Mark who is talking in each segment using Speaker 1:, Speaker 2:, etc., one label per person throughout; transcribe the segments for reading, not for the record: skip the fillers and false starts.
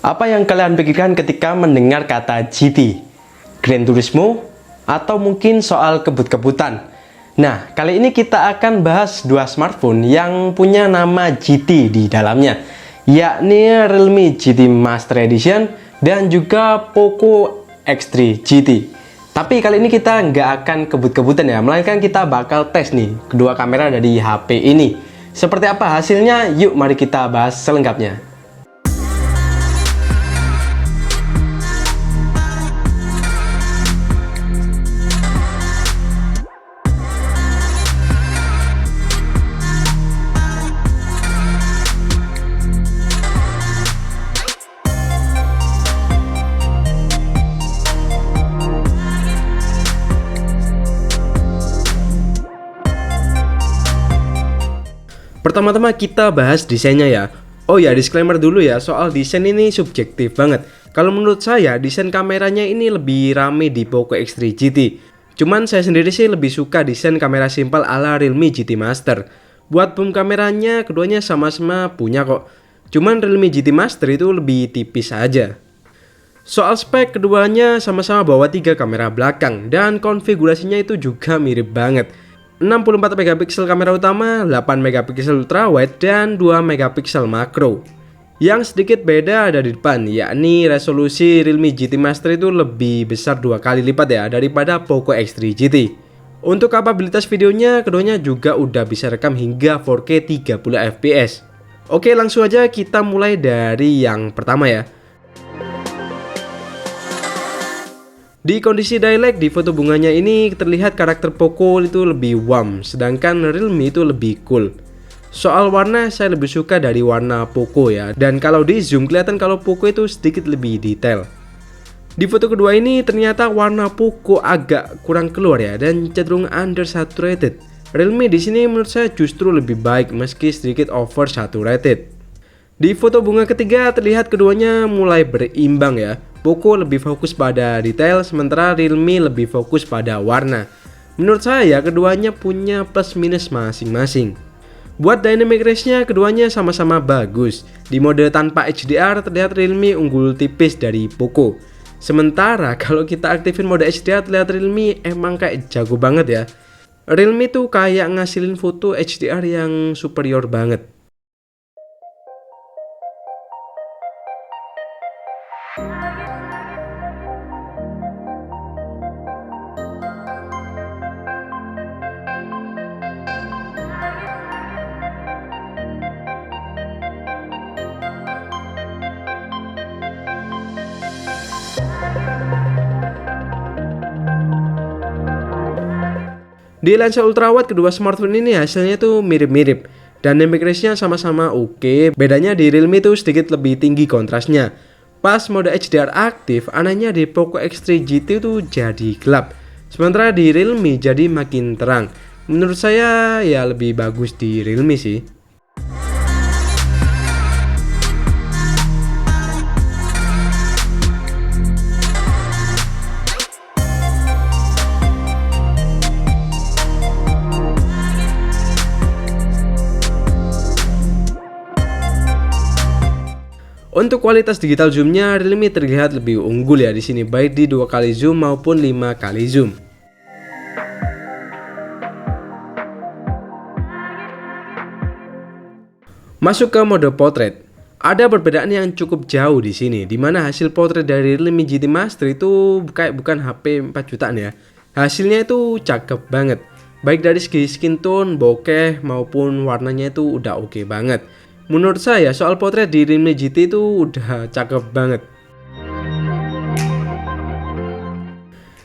Speaker 1: Apa yang kalian pikirkan ketika mendengar kata GT? Gran Turismo? Atau mungkin soal kebut-kebutan? Nah, kali ini kita akan bahas dua smartphone yang punya nama GT di dalamnya, yakni Realme GT Master Edition dan juga Poco X3 GT. Tapi kali ini kita nggak akan kebut-kebutan ya, melainkan kita bakal tes nih kedua kamera dari HP ini. Seperti apa hasilnya? Yuk mari kita bahas selengkapnya. Pertama-tama kita bahas desainnya ya. Oh ya, disclaimer dulu ya, soal desain ini subjektif banget. Kalau menurut saya, desain kameranya ini lebih rame di Poco X3 GT. Cuman saya sendiri sih lebih suka desain kamera simpel ala Realme GT Master. Buat boom kameranya, keduanya sama-sama punya kok. Cuman Realme GT Master itu lebih tipis aja. Soal spek, keduanya sama-sama bawa 3 kamera belakang dan konfigurasinya itu juga mirip banget. 64 megapiksel kamera utama, 8 megapiksel ultrawide, dan 2 megapiksel makro. Yang sedikit beda ada di depan, yakni resolusi Realme GT Master itu lebih besar 2 kali lipat ya daripada Poco X3 GT. Untuk kapabilitas videonya, keduanya juga udah bisa rekam hingga 4K 30 fps. Oke, langsung aja kita mulai dari yang pertama ya. Di kondisi daylight di foto bunganya ini terlihat karakter Poco itu lebih warm, sedangkan Realme itu lebih cool. Soal warna saya lebih suka dari warna Poco ya, dan kalau di zoom kelihatan kalau Poco itu sedikit lebih detail. Di foto kedua ini ternyata warna Poco agak kurang keluar ya dan cenderung undersaturated. Realme di sini menurut saya justru lebih baik meski sedikit oversaturated. Di foto bunga ketiga terlihat keduanya mulai berimbang ya. Poco lebih fokus pada detail, sementara Realme lebih fokus pada warna. Menurut saya keduanya punya plus minus masing-masing. Buat dynamic range-nya keduanya sama-sama bagus. Di mode tanpa HDR terlihat Realme unggul tipis dari Poco. Sementara kalau kita aktifin mode HDR terlihat Realme emang kayak jago banget ya. Realme tuh kayak ngasilin foto HDR yang superior banget. Di lensa ultrawide kedua smartphone ini hasilnya tuh mirip-mirip. Dynamic range-nya sama-sama oke, bedanya di Realme tuh sedikit lebih tinggi kontrasnya. Pas mode HDR aktif, anehnya di Poco X3 GT tuh jadi gelap. Sementara di Realme jadi makin terang. Menurut saya ya lebih bagus di Realme sih. Untuk kualitas digital zoomnya, Realme terlihat lebih unggul ya di sini, baik di 2 kali zoom maupun 5 kali zoom. Masuk ke mode portrait. Ada perbedaan yang cukup jauh di sini, di mana hasil portrait dari Realme GT Master itu kayak bukan HP 4 jutaan ya. Hasilnya itu cakep banget. Baik dari segi skin tone, bokeh maupun warnanya itu udah oke banget. Menurut saya soal potret di Realme GT itu udah cakep banget.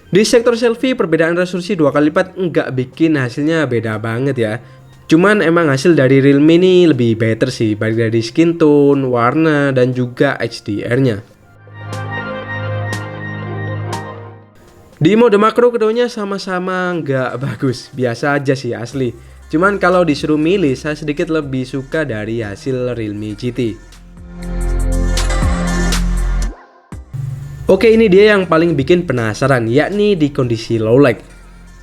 Speaker 1: Di sektor selfie perbedaan resolusi 2 kali lipat nggak bikin hasilnya beda banget ya. Cuman emang hasil dari Realme ini lebih better sih, baik dari skin tone, warna, dan juga HDR-nya. Di mode makro keduanya sama-sama nggak bagus, biasa aja sih asli. Cuman kalau disuruh milih, saya sedikit lebih suka dari hasil Realme GT. Oke, ini dia yang paling bikin penasaran, yakni di kondisi low light.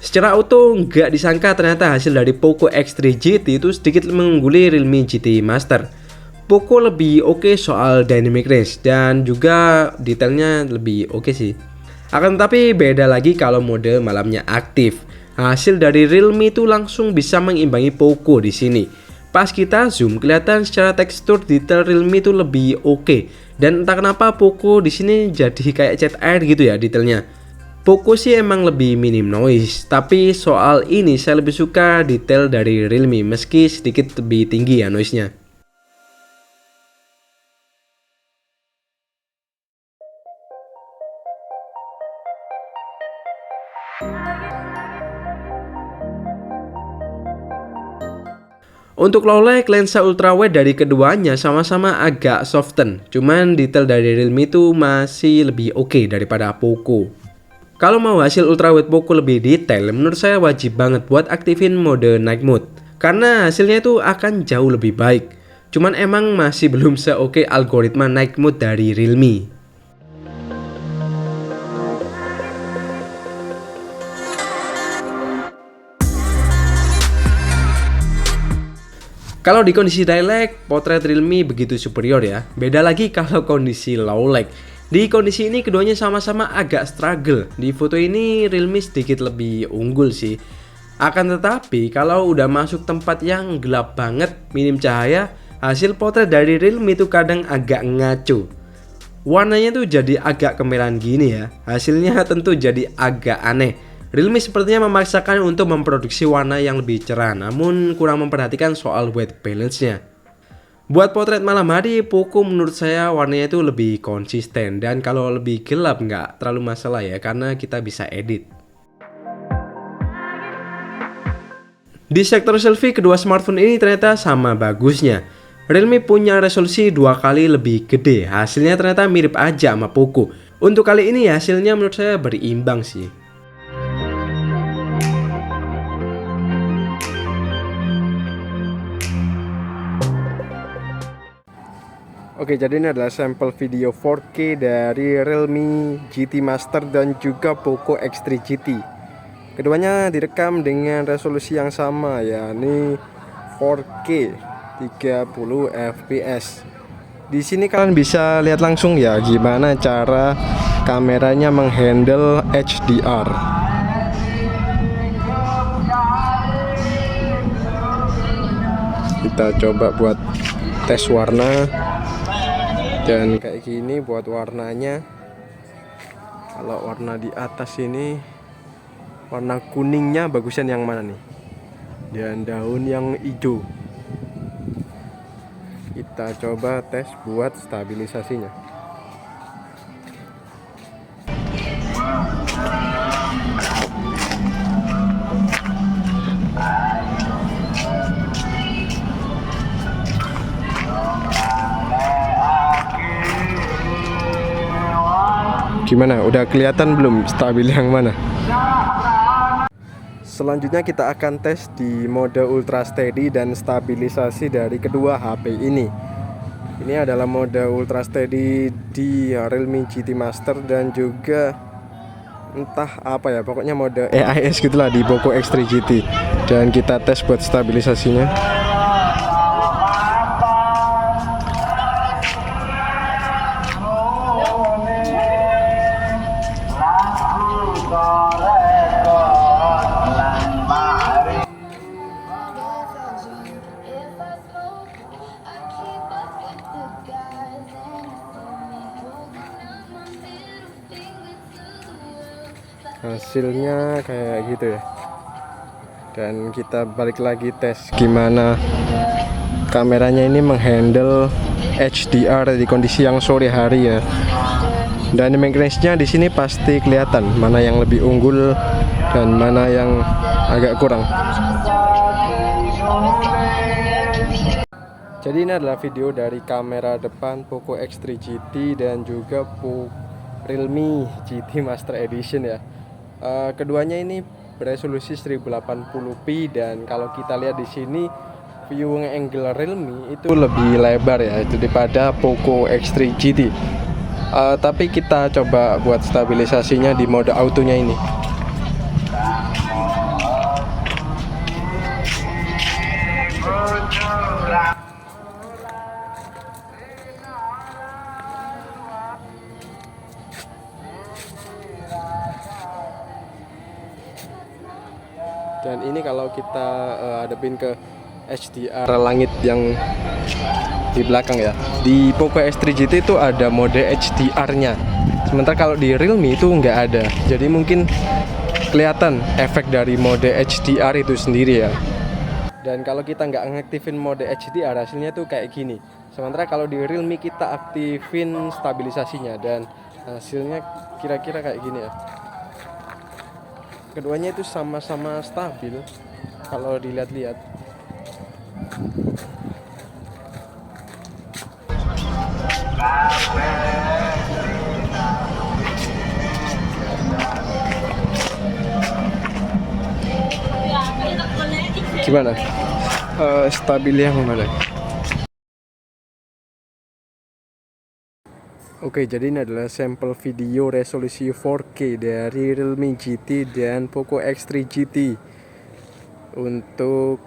Speaker 1: Secara auto nggak disangka ternyata hasil dari Poco X3 GT itu sedikit mengungguli Realme GT Master. Poco lebih oke soal dynamic range dan juga detailnya lebih oke sih. Akan tetapi beda lagi kalau mode malamnya aktif. Hasil dari Realme itu langsung bisa mengimbangi Poco di sini. Pas kita zoom kelihatan secara tekstur detail Realme itu lebih oke. Dan entah kenapa Poco di sini jadi kayak cat air gitu ya detailnya. Poco sih emang lebih minim noise, tapi soal ini saya lebih suka detail dari Realme meski sedikit lebih tinggi ya noise-nya. Untuk low light, lensa ultrawide dari keduanya sama-sama agak soften, cuman detail dari Realme itu masih lebih oke daripada Poco. Kalau mau hasil ultrawide Poco lebih detail, menurut saya wajib banget buat aktifin mode night mode, karena hasilnya itu akan jauh lebih baik. Cuman emang masih belum seoke algoritma night mode dari Realme. Kalau di kondisi high lag, potret Realme begitu superior ya. Beda lagi kalau kondisi low lag. Di kondisi ini keduanya sama-sama agak struggle. Di foto ini Realme sedikit lebih unggul sih. Akan tetapi kalau udah masuk tempat yang gelap banget, minim cahaya, hasil potret dari Realme itu kadang agak ngaco. Warnanya tuh jadi agak kemerahan gini ya. Hasilnya tentu jadi agak aneh. Realme sepertinya memaksakan untuk memproduksi warna yang lebih cerah, namun kurang memperhatikan soal white balance-nya. Buat potret malam hari, Poco menurut saya warnanya itu lebih konsisten, dan kalau lebih gelap nggak terlalu masalah ya, karena kita bisa edit. Di sektor selfie, kedua smartphone ini ternyata sama bagusnya. Realme punya resolusi 2 kali lebih gede, hasilnya ternyata mirip aja sama Poco. Untuk kali ini hasilnya menurut saya berimbang sih. Oke, jadi ini adalah sampel video 4K dari Realme GT Master dan juga Poco X3 GT. Keduanya direkam dengan resolusi yang sama, yakni 4K 30 fps. Di sini kalian bisa lihat langsung ya gimana cara kameranya menghandle HDR. Kita coba buat tes warna. Dan kayak gini buat warnanya. Kalau warna di atas ini, warna kuningnya bagusan yang mana nih? Dan daun yang hijau. Kita coba tes buat stabilisasinya. Gimana? Udah kelihatan belum stabil yang mana? Selanjutnya kita akan tes di mode ultra steady dan stabilisasi dari kedua HP ini. Ini adalah mode ultra steady di Realme GT Master dan juga entah apa ya, pokoknya mode AIS gitulah di Poco X3 GT. Dan kita tes buat stabilisasinya. Hasilnya kayak gitu ya. Dan kita balik lagi tes gimana kameranya ini menghandle HDR di kondisi yang sore hari ya. Dynamic range-nya di sini pasti kelihatan mana yang lebih unggul dan mana yang agak kurang. Jadi ini adalah video dari kamera depan Poco X3 GT dan juga Realme GT Master Edition ya. Keduanya ini beresolusi 1080p dan kalau kita lihat di sini viewing angle Realme itu lebih lebar ya itu daripada Poco X3 GT. Tapi kita coba buat stabilisasinya di mode autonya ini. Dan ini kalau kita hadapin ke HDR langit yang di belakang ya. Di Poco X3 GT itu ada mode HDR-nya. Sementara kalau di Realme itu nggak ada. Jadi mungkin kelihatan efek dari mode HDR itu sendiri ya. Dan kalau kita nggak ngaktifin mode HDR, hasilnya tuh kayak gini. Sementara kalau di Realme kita aktifin stabilisasinya dan hasilnya kira-kira kayak gini ya. Keduanya itu sama-sama stabil kalau dilihat-lihat. Gimana? Stabil yang mana? Oke, jadi ini adalah sampel video resolusi 4K dari Realme GT dan Poco X3 GT untuk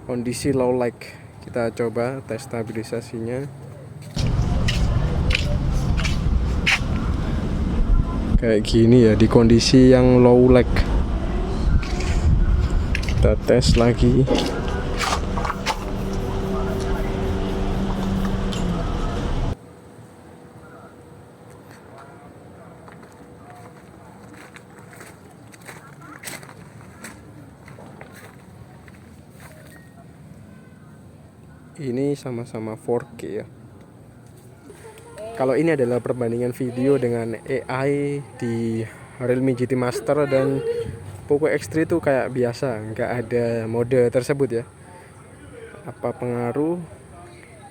Speaker 1: kondisi low light. Kita coba tes stabilisasinya. Kayak gini ya di kondisi yang low light. Kita tes lagi. Ini sama-sama 4K ya. Kalau ini adalah perbandingan video dengan AI di Realme GT Master dan Poco X3 itu kayak biasa, nggak ada mode tersebut ya. Apa pengaruh?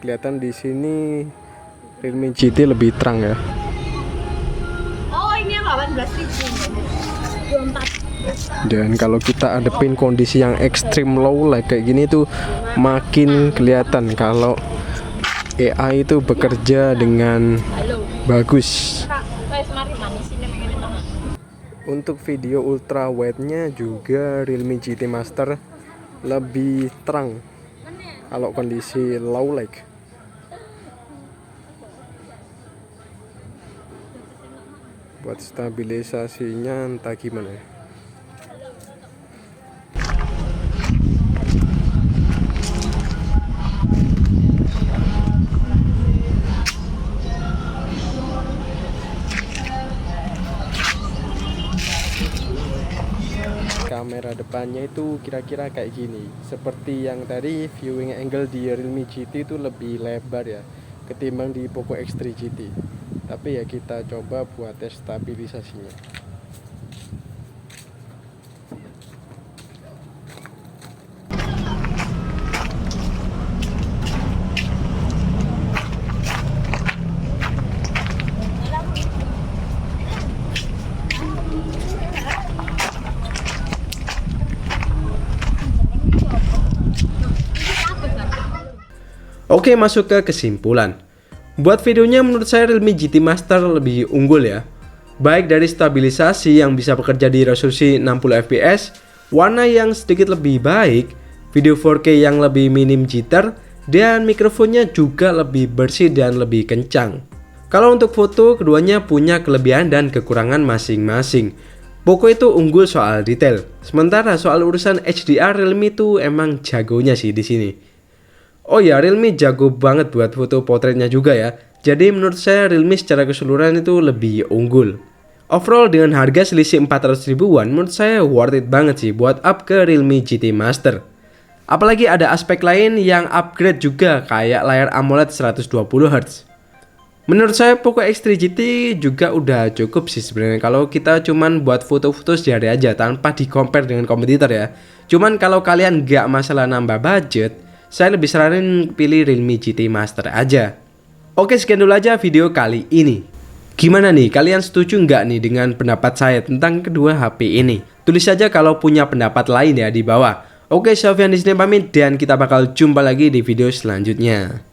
Speaker 1: Kelihatan di sini Realme GT lebih terang ya.
Speaker 2: Oh, ini yang 18.000. 24.
Speaker 1: Dan kalau kita adepin kondisi yang ekstrim low light kayak gini tuh makin kelihatan kalau AI itu bekerja dengan bagus. Untuk video ultra wide-nya juga Realme GT Master lebih terang kalau kondisi low light. Buat stabilisasinya entah gimana ya. Kamera depannya itu kira-kira kayak gini. Seperti yang tadi, viewing angle di Realme GT itu lebih lebar ya ketimbang di Poco X3 GT. Tapi ya kita coba buat tes stabilisasinya. Oke, masuk ke kesimpulan. Buat videonya menurut saya Realme GT Master lebih unggul ya. Baik dari stabilisasi yang bisa bekerja di resolusi 60 fps, warna yang sedikit lebih baik, video 4K yang lebih minim jitter, dan mikrofonnya juga lebih bersih dan lebih kencang. Kalau untuk foto, keduanya punya kelebihan dan kekurangan masing-masing. Poco itu unggul soal detail, sementara soal urusan HDR Realme itu emang jagonya sih di sini. Oh ya, Realme jago banget buat foto potretnya juga ya. Jadi menurut saya Realme secara keseluruhan itu lebih unggul. Overall dengan harga selisih 400 ribuan menurut saya worth it banget sih buat up ke Realme GT Master. Apalagi ada aspek lain yang upgrade juga kayak layar AMOLED 120Hz. Menurut saya Poco X3 GT juga udah cukup sih sebenarnya kalau kita cuman buat foto-foto sehari aja tanpa di compare dengan kompetitor ya. Cuman kalau kalian gak masalah nambah budget, saya lebih saranin pilih Realme GT Master aja. Oke, sekian dulu aja video kali ini. Gimana nih, kalian setuju nggak nih dengan pendapat saya tentang kedua HP ini? Tulis saja kalau punya pendapat lain ya di bawah. Oke, Sofyan di sini pamit dan kita bakal jumpa lagi di video selanjutnya.